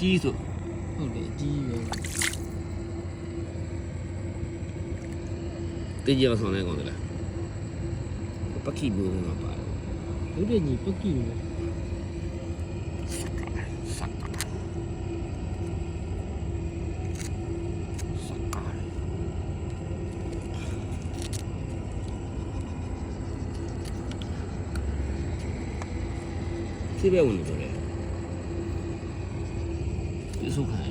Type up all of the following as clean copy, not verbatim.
ကြီးဆို ဟုတ်တယ်အကြီးပဲ တင်းကြီးအောင်ဆောင်နေကောင်းတယ်လားပကိဘူးမှာပါ ရုပ်တရက်ကြီးပကီပဲ 这边问题多嘞，有时候看着，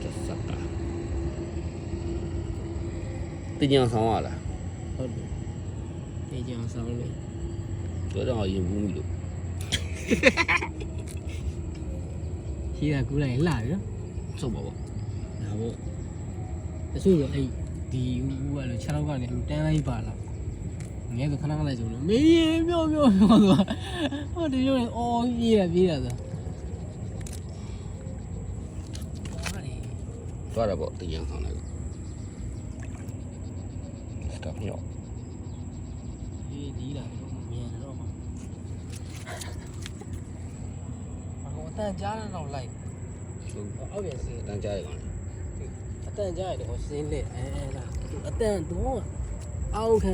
这啥个？北京上完了， ဟုတ်တယ်တေချအောင်ဆောင်လို့ 这让我引不米了。 ရှိတာကူးလိုက်လာပြီနော် 走吧吧， ဒါပေါ့တချို့ဆိုအဲ့ဒီဦးကလည်း6လောက်ကနေတန်းလိုက်ပါလားငယ်ကခဏခဏလိုက်ဆိုလို့မေးပြောသွားဟိုဒီလိုလေအော်ပြေးတာသာ 抓着吧，北京上那个，这朋友， ဒီလာမြန်တော့မှာဟိုအတန်ကြားတော့လိုက်အောက်ပြန်စေး 咱家里讲的， အတန်ကြားရတယ်ဟိုစင်းလက်လားအတန်တော့အောက်ခံ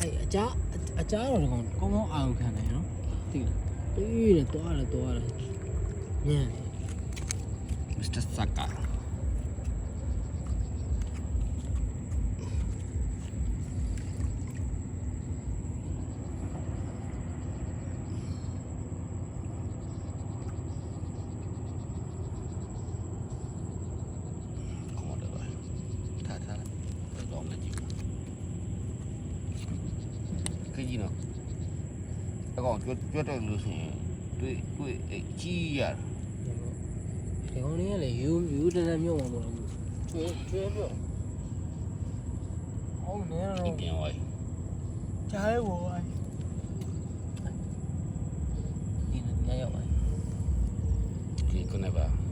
အဲ့အကြားတော့ကောင်းကောင်းအောက်ခံတယ်နော်သိလားတူးတယ်တွားတယ်ညံ့ Mr. Saka。可以呢，那个绝对就是对，哎，鸡呀， ဒီကောင်လေးကလေယူတန်းမြုံအောင်လို့ကျွဲပြောအော်နေရ 一 တော့ 边喂， ကြားရဲဘောဒီနေ့ရောက်ပါ 可以跟那边。